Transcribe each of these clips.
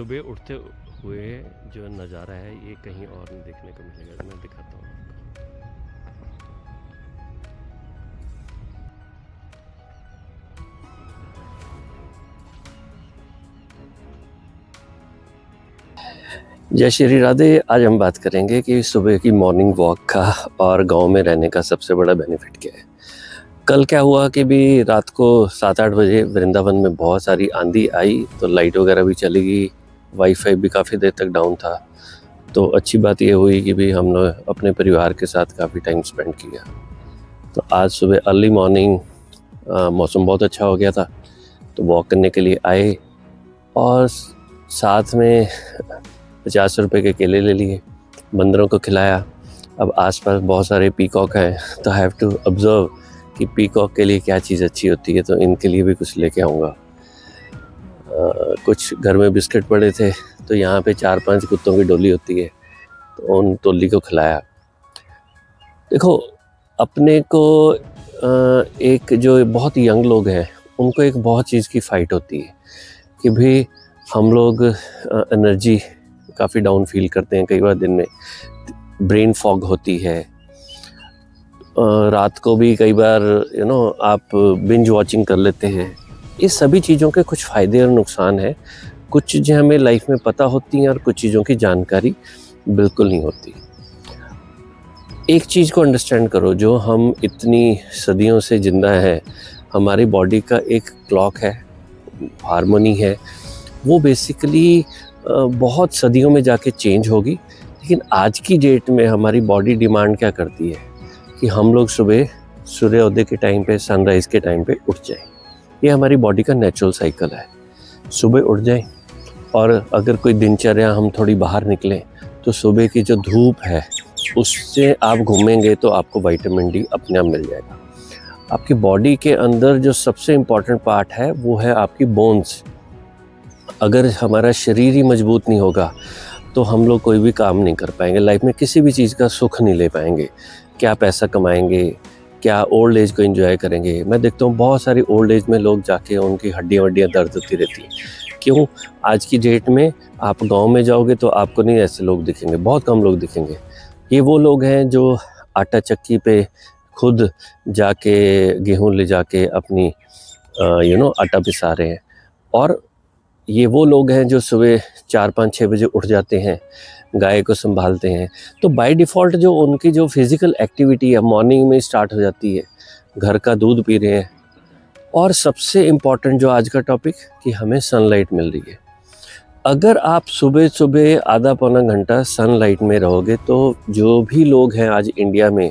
सुबह उठते हुए जो नज़ारा है ये कहीं और नहीं देखने को मिलेगा। मैं दिखाता हूँ आपको। जय श्री राधे। आज हम बात करेंगे कि सुबह की मॉर्निंग वॉक का और गांव में रहने का सबसे बड़ा बेनिफिट क्या है। कल क्या हुआ कि भी रात को 7-8 बजे वृंदावन में बहुत सारी आंधी आई, तो लाइट वगैरह भी चली गई, वाईफाई भी काफ़ी देर तक डाउन था। तो अच्छी बात ये हुई कि भी हम लोग अपने परिवार के साथ काफ़ी टाइम स्पेंड किया। तो आज सुबह अर्ली मॉर्निंग मौसम बहुत अच्छा हो गया था, तो वॉक करने के लिए आए और साथ में 50 रुपए के केले ले लिए, बंदरों को खिलाया। अब आसपास बहुत सारे पीकॉक हैं, तो आई हैव टू ऑब्जर्व कि पीकॉक के लिए क्या चीज़ अच्छी होती है, तो इनके लिए भी कुछ लेके आऊँगा। कुछ घर में बिस्किट पड़े थे, तो यहाँ पे 4-5 कुत्तों की डोली होती है, तो उन टोली को खिलाया। देखो, अपने को एक जो बहुत यंग लोग हैं उनको एक बहुत चीज़ की फ़ाइट होती है कि भी हम लोग एनर्जी काफ़ी डाउन फील करते हैं। कई बार दिन में ब्रेन फॉग होती है, रात को भी कई बार आप बिंज वॉचिंग कर लेते हैं। ये सभी चीज़ों के कुछ फ़ायदे और नुकसान हैं। कुछ चीज़ें हमें लाइफ में पता होती हैं और कुछ चीज़ों की जानकारी बिल्कुल नहीं होती। एक चीज़ को अंडरस्टैंड करो, जो हम इतनी सदियों से जिंदा हैं, हमारी बॉडी का एक क्लॉक है, हार्मोनी है, वो बेसिकली बहुत सदियों में जाके चेंज होगी। लेकिन आज की डेट में हमारी बॉडी डिमांड क्या करती है कि हम लोग सुबह सूर्योदय के टाइम पे, सनराइज़ के टाइम पे उठ जाएं। ये हमारी बॉडी का नेचुरल साइकिल है। सुबह उठ जाएं, और अगर कोई दिनचर्या हम थोड़ी बाहर निकलें तो सुबह की जो धूप है उससे आप घूमेंगे तो आपको विटामिन डी अपने आप मिल जाएगा। आपकी बॉडी के अंदर जो सबसे इम्पॉर्टेंट पार्ट है वो है आपकी बोन्स। अगर हमारा शरीर ही मजबूत नहीं होगा तो हम लोग कोई भी काम नहीं कर पाएंगे, लाइफ में किसी भी चीज़ का सुख नहीं ले पाएंगे। क्या पैसा कमाएंगे, क्या ओल्ड एज को एंजॉय करेंगे। मैं देखता हूँ बहुत सारी ओल्ड एज में लोग जाके उनकी हड्डियाँ दर्द होती रहती हैं। क्यों? आज की डेट में आप गांव में जाओगे तो आपको नहीं ऐसे लोग दिखेंगे, बहुत कम लोग दिखेंगे। ये वो लोग हैं जो आटा चक्की पे खुद जाके गेहूँ ले जाके अपनी आटा पिसा रहे हैं। और ये वो लोग हैं जो सुबह 4-5-6 बजे उठ जाते हैं, गाय को संभालते हैं। तो बाय डिफ़ॉल्ट जो उनकी जो फिज़िकल एक्टिविटी है मॉर्निंग में स्टार्ट हो जाती है। घर का दूध पी रहे हैं, और सबसे इम्पॉर्टेंट जो आज का टॉपिक कि हमें सनलाइट मिल रही है। अगर आप सुबह सुबह आधा पौना घंटा सनलाइट में रहोगे तो जो भी लोग हैं आज इंडिया में,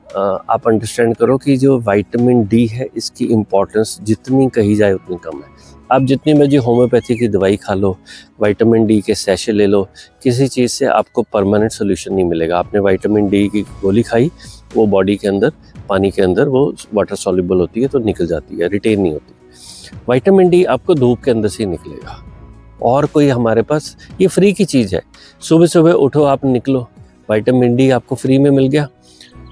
आप अंडरस्टैंड करो कि जो विटामिन डी है इसकी इम्पोर्टेंस जितनी कही जाए उतनी कम है। आप जितनी मर्जी होम्योपैथी की दवाई खा लो, विटामिन डी के सैशे ले लो, किसी चीज़ से आपको परमानेंट सोल्यूशन नहीं मिलेगा। आपने विटामिन डी की गोली खाई, वो बॉडी के अंदर, पानी के अंदर वो वाटर सॉल्युबल होती है तो निकल जाती है, रिटेन नहीं होती। विटामिन डी आपको धूप के अंदर से ही निकलेगा, और कोई हमारे पास, ये फ्री की चीज़ है। सुबह सुबह उठो, आप निकलो, विटामिन डी आपको फ्री में मिल गया।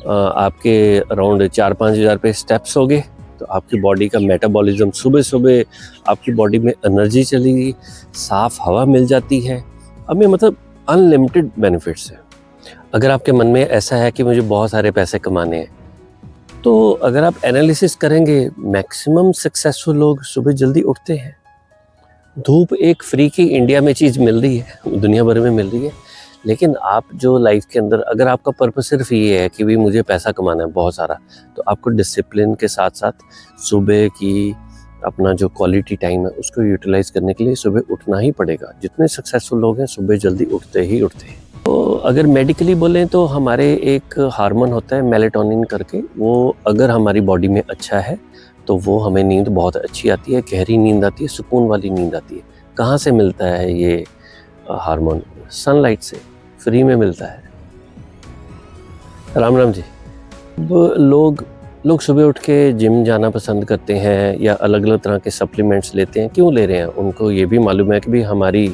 आपके अराउंड 4-5 हज़ार पे स्टेप्स हो गए, तो आपकी बॉडी का मेटाबॉलिज्म, सुबह सुबह आपकी बॉडी में एनर्जी चलेगी, साफ़ हवा मिल जाती है। अब ये मतलब अनलिमिटेड बेनिफिट्स हैं। अगर आपके मन में ऐसा है कि मुझे बहुत सारे पैसे कमाने हैं, तो अगर आप एनालिसिस करेंगे, मैक्सिमम सक्सेसफुल लोग सुबह जल्दी उठते हैं। धूप एक फ्री की इंडिया में चीज़ मिल रही है, दुनिया भर में मिल रही है। लेकिन आप जो लाइफ के अंदर, अगर आपका पर्पस सिर्फ ये है कि भी मुझे पैसा कमाना है बहुत सारा, तो आपको डिसिप्लिन के साथ साथ सुबह की अपना जो क्वालिटी टाइम है उसको यूटिलाइज करने के लिए सुबह उठना ही पड़ेगा। जितने सक्सेसफुल लोग हैं सुबह जल्दी उठते हैं। तो अगर मेडिकली बोलें तो हमारे एक हार्मोन होता है मेलेटोनिन करके, वो अगर हमारी बॉडी में अच्छा है तो वो हमें नींद बहुत अच्छी आती है, गहरी नींद आती है, सुकून वाली नींद आती है। कहाँ से मिलता है ये हार्मोन? सनलाइट से, फ्री में मिलता है। राम राम जी। अब लोग सुबह उठ के जिम जाना पसंद करते हैं या अलग अलग तरह के सप्लीमेंट्स लेते हैं। क्यों ले रहे हैं? उनको ये भी मालूम है कि भी हमारी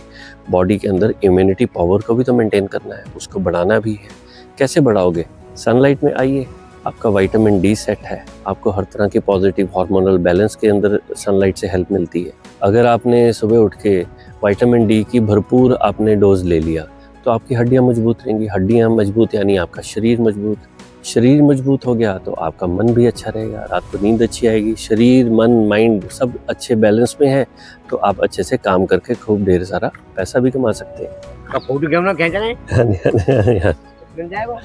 बॉडी के अंदर इम्यूनिटी पावर को भी तो मेंटेन करना है, उसको बढ़ाना भी है। कैसे बढ़ाओगे? सनलाइट में आइए, आपका विटामिन डी सेट है, आपको हर तरह के पॉजिटिव हार्मोनल बैलेंस के अंदर सनलाइट से हेल्प मिलती है। अगर आपने सुबह उठ के विटामिन डी की भरपूर आपने डोज ले लिया तो आपकी हड्डियां मजबूत रहेंगी, हड्डियां मजबूत यानी आपका शरीर मजबूत, शरीर मजबूत हो गया तो आपका मन भी अच्छा रहेगा, रात को नींद अच्छी आएगी, शरीर मन माइंड सब अच्छे बैलेंस में है तो आप अच्छे से काम करके खूब ढेर सारा पैसा भी कमा सकते हैं। फोटो कैमरा खींच रहे हैं? बन जाए वो?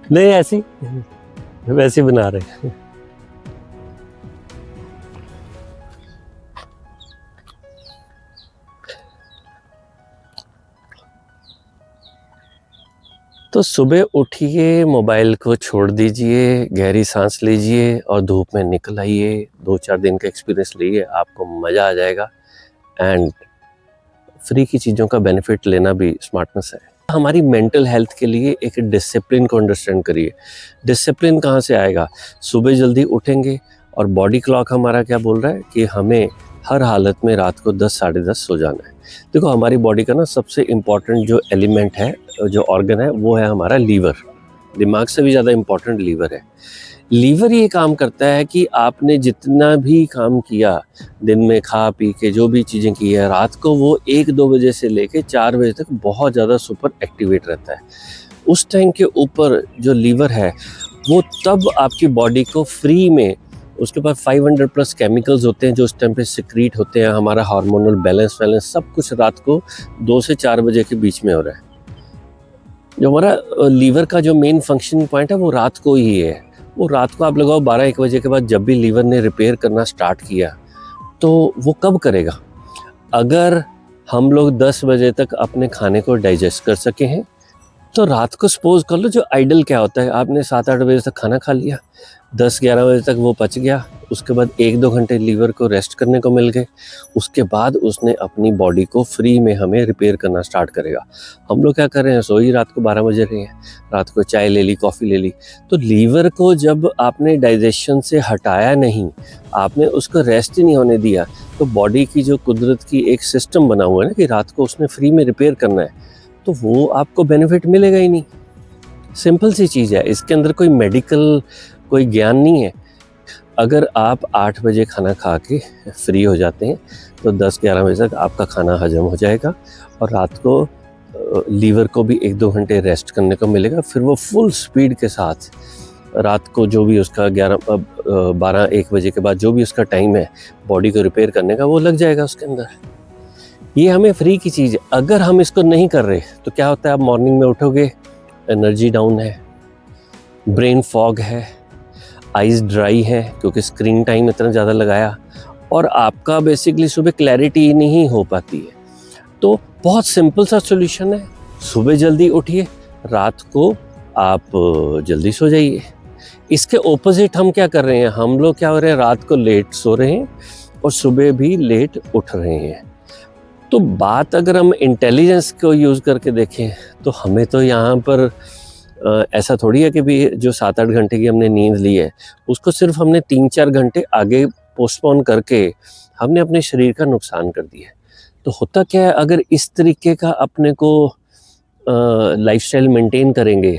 नहीं ऐसी वैसे बना रहे हैं। तो सुबह उठिए, मोबाइल को छोड़ दीजिए, गहरी सांस लीजिए और धूप में निकल आइए। 2-4 दिन का एक्सपीरियंस लीजिए, आपको मज़ा आ जाएगा। एंड फ्री की चीज़ों का बेनिफिट लेना भी स्मार्टनेस है। हमारी मेंटल हेल्थ के लिए एक डिसिप्लिन को अंडरस्टैंड करिए। डिसिप्लिन कहाँ से आएगा? सुबह जल्दी उठेंगे और बॉडी क्लॉक हमारा क्या बोल रहा है कि हमें हर हालत में रात को 10 साढ़े 10 सो जाना है। देखो हमारी बॉडी का ना सबसे इम्पॉर्टेंट जो एलिमेंट है, जो ऑर्गन है, वो है हमारा लीवर। दिमाग से भी ज़्यादा इम्पॉर्टेंट लीवर है। लीवर ये काम करता है कि आपने जितना भी काम किया दिन में, खा पी के जो भी चीज़ें की है, रात को वो 1-2 बजे से लेके 4 बजे तक बहुत ज़्यादा सुपर एक्टिवेट रहता है। उस टाइम के ऊपर जो लीवर है वो तब आपकी बॉडी को फ्री में, उसके पास 500 प्लस केमिकल्स होते हैं जो उस टाइम पे सिक्रीट होते हैं। हमारा हार्मोनल बैलेंस सब कुछ रात को 2 से 4 बजे के बीच में हो रहा है। जो हमारा लीवर का जो मेन फंक्शनिंग पॉइंट है वो रात को ही है। वो रात को आप लगाओ 12-1 बजे के बाद जब भी लीवर ने रिपेयर करना स्टार्ट किया तो वो कब करेगा? अगर हम लोग 10 बजे तक अपने खाने को डाइजेस्ट कर सके हैं तो रात को सपोज कर लो, जो आइडल क्या होता है, आपने 7-8 बजे तक खाना खा लिया, 10-11 बजे तक वो पच गया, उसके बाद 1-2 घंटे लीवर को रेस्ट करने को मिल गए, उसके बाद उसने अपनी बॉडी को फ्री में हमें रिपेयर करना स्टार्ट करेगा। हम लोग क्या कर रहे हैं, सो ही रात को 12 बजे रहे हैं, रात को चाय ले ली, कॉफ़ी ले ली। तो लीवर को जब आपने डाइजेशन से हटाया नहीं, आपने उसको रेस्ट ही नहीं होने दिया, तो बॉडी की जो कुदरत की एक सिस्टम बना हुआ है ना कि रात को उसने फ्री में रिपेयर करना है, तो वो आपको बेनिफिट मिलेगा ही नहीं। सिंपल सी चीज़ है, इसके अंदर कोई मेडिकल कोई ज्ञान नहीं है। अगर आप 8 बजे खाना खा के फ्री हो जाते हैं तो 10-11 बजे तक आपका खाना हजम हो जाएगा और रात को लीवर को भी 1-2 घंटे रेस्ट करने को मिलेगा। फिर वो फुल स्पीड के साथ रात को जो भी उसका 12-1 बजे के बाद जो भी उसका टाइम है बॉडी को रिपेयर करने का, वो लग जाएगा उसके अंदर। ये हमें फ्री की चीज़ है। अगर हम इसको नहीं कर रहे तो क्या होता है, आप मॉर्निंग में उठोगे, एनर्जी डाउन है, ब्रेन फॉग है, आइज़ ड्राई है क्योंकि स्क्रीन टाइम इतना ज़्यादा लगाया, और आपका बेसिकली सुबह क्लैरिटी नहीं हो पाती है। तो बहुत सिंपल सा सॉल्यूशन है, सुबह जल्दी उठिए, रात को आप जल्दी सो जाइए। इसके ऑपोजिट हम क्या कर रहे हैं, हम लोग क्या हो रहे हैं, रात को लेट सो रहे हैं और सुबह भी लेट उठ रहे हैं। तो बात अगर हम इंटेलिजेंस को यूज़ करके देखें तो हमें तो यहाँ पर ऐसा थोड़ी है कि भी जो 7-8 घंटे की हमने नींद ली है उसको सिर्फ हमने 3-4 घंटे आगे पोस्टपोन करके हमने अपने शरीर का नुकसान कर दिया है। तो होता क्या है, अगर इस तरीके का अपने को लाइफस्टाइल मेंटेन करेंगे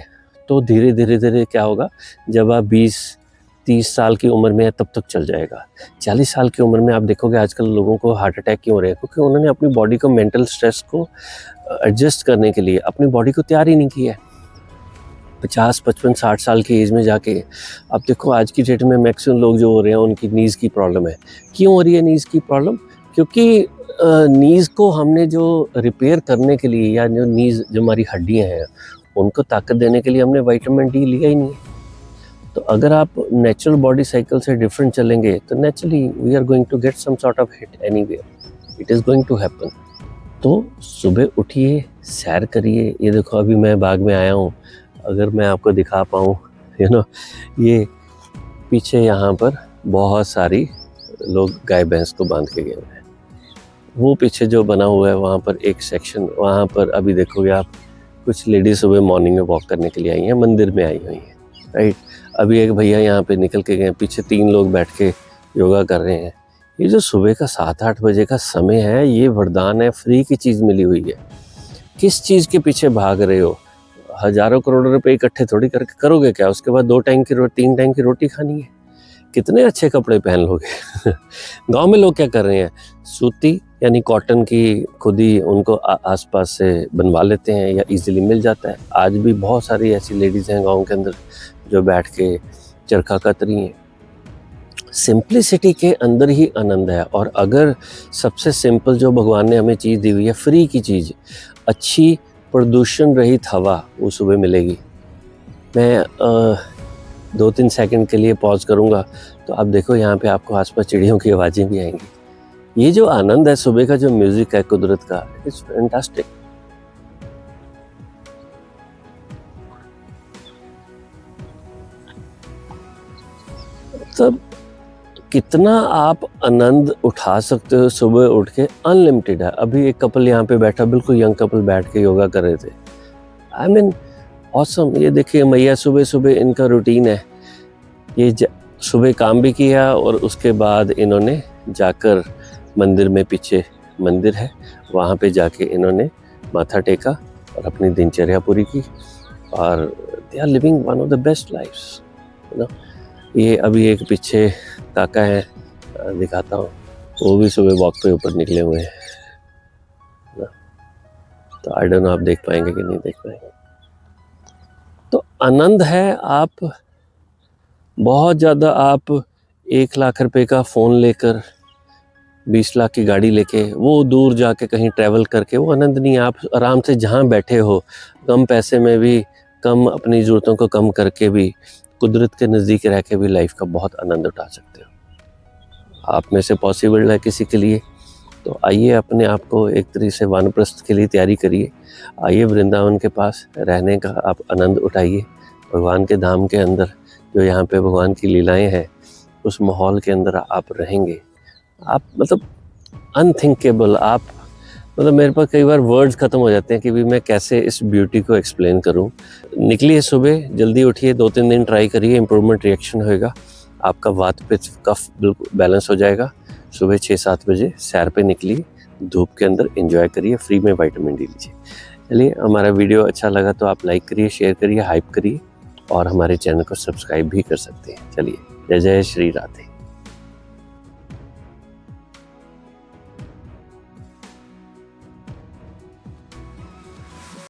तो धीरे धीरे क्या होगा, जब आप 20-30 साल की उम्र में है तब तक चल जाएगा। 40 साल की उम्र में आप देखोगे आजकल लोगों को हार्ट अटैक क्यों हो रहे हैं, क्योंकि उन्होंने अपनी बॉडी को मेंटल स्ट्रेस को एडजस्ट करने के लिए अपनी बॉडी को तैयार ही नहीं किया है। 50, 55, 60 साल की एज में जाके अब देखो आज की डेट में मैक्सिमम लोग जो हो रहे हैं उनकी नीज़ की प्रॉब्लम है। क्यों हो रही है नीज़ की प्रॉब्लम? क्योंकि नीज़ को हमने जो रिपेयर करने के लिए, या जो नीज़ जो हमारी हड्डियाँ हैं उनको ताकत देने के लिए हमने विटामिन डी लिया ही नहीं है। तो अगर आप नेचुरल बॉडी साइकिल से डिफरेंट चलेंगे तो naturally we are going to get some sort of hit anywhere, it is going to happen. तो सुबह उठिए, सैर करिए। ये देखो अभी मैं बाग में आया हूँ, अगर मैं आपको दिखा पाऊँ, ये पीछे यहाँ पर बहुत सारी लोग गाय भैंस को बांध के गए हुए हैं। वो पीछे जो बना हुआ है वहाँ पर एक सेक्शन, वहाँ पर अभी देखोगे आप कुछ लेडीज सुबह मॉर्निंग में वॉक करने के लिए आई हैं, मंदिर में आई हुई हैं, राइट। अभी एक भैया यहाँ पे निकल के गए, पीछे 3 लोग बैठ के योगा कर रहे हैं। ये जो सुबह का 7-8 बजे का समय है, ये वरदान है, फ्री की चीज़ मिली हुई है। किस चीज़ के पीछे भाग रहे हो? हज़ारों करोड़ों रुपए इकट्ठे थोड़ी करके करोगे क्या? उसके बाद 2 टाइम की 3 टाइम की रोटी खानी है। कितने अच्छे कपड़े पहन लोगे। गाँव में लोग क्या कर रहे हैं, सूती यानी कॉटन की खुद ही उनको आसपास से बनवा लेते हैं या इजीली मिल जाता है। आज भी बहुत सारी ऐसी लेडीज़ हैं गाँव के अंदर जो बैठ के चरखा कत रही हैं। सिंप्लिसिटी के अंदर ही आनंद है। और अगर सबसे सिंपल जो भगवान ने हमें चीज़ दी हुई है, फ्री की चीज़, अच्छी प्रदूषण रहित हवा वो सुबह मिलेगी। मैं 2-3 सेकंड के लिए पॉज करूँगा तो आप देखो यहाँ पे आपको आसपास चिड़ियों की आवाज़ें भी आएंगी। ये जो आनंद है सुबह का, जो म्यूज़िक है कुदरत का, इट्स फैंटास्टिक। तब कितना आप आनंद उठा सकते हो सुबह उठ के, अनलिमिटेड है। अभी एक कपल यहाँ पे बैठा, बिल्कुल यंग कपल बैठ के योगा कर रहे थे। I mean awesome. ये देखिए मैया सुबह सुबह इनका रूटीन है। ये सुबह काम भी किया और उसके बाद इन्होंने जाकर मंदिर में, पीछे मंदिर है, वहाँ पे जाके इन्होंने माथा टेका और अपनी दिनचर्या पूरी की। और they are living one of the best lifes, you know. ये अभी एक पीछे काका है, दिखाता हूँ, वो भी सुबह वॉक पे ऊपर निकले हुए हैं ना। तो आई डोंट नो आप देख पाएंगे कि नहीं देख पाएंगे। तो आनंद है। आप बहुत ज़्यादा, आप 1 लाख रुपए का फ़ोन लेकर, 20 लाख की गाड़ी लेके वो दूर जाके कहीं ट्रैवल करके वो आनंद नहीं है। आप आराम से जहाँ बैठे हो, कम पैसे में भी, कम अपनी ज़रूरतों को कम करके भी, कुदरत के नज़दीक रह के भी लाइफ का बहुत आनंद उठा सकते हो। आप में से पॉसिबल है किसी के लिए, तो आइए अपने आप को एक तरीके से वानप्रस्थ के लिए तैयारी करिए। आइए वृंदावन के पास रहने का आप आनंद उठाइए। भगवान के धाम के अंदर जो यहाँ पे भगवान की लीलाएं हैं, उस माहौल के अंदर आप रहेंगे। आप मतलब अनथिंकेबल, आप मतलब मेरे पास कई बार वर्ड्स ख़त्म हो जाते हैं कि भी मैं कैसे इस ब्यूटी को एक्सप्लेन करूं। निकलिए सुबह, जल्दी उठिए, 2-3 दिन ट्राई करिए, इम्प्रूवमेंट रिएक्शन होएगा। आपका वात पित्त कफ बिल्कुल बैलेंस हो जाएगा। सुबह 6-7 बजे सैर पे निकलिए, धूप के अंदर एंजॉय करिए, फ्री में विटामिन डी लीजिए। चलिए, हमारा वीडियो अच्छा लगा तो आप लाइक करिए, शेयर करिए, हाइप करिए और हमारे चैनल को सब्सक्राइब भी कर सकते हैं। चलिए, जय जय श्री राधे।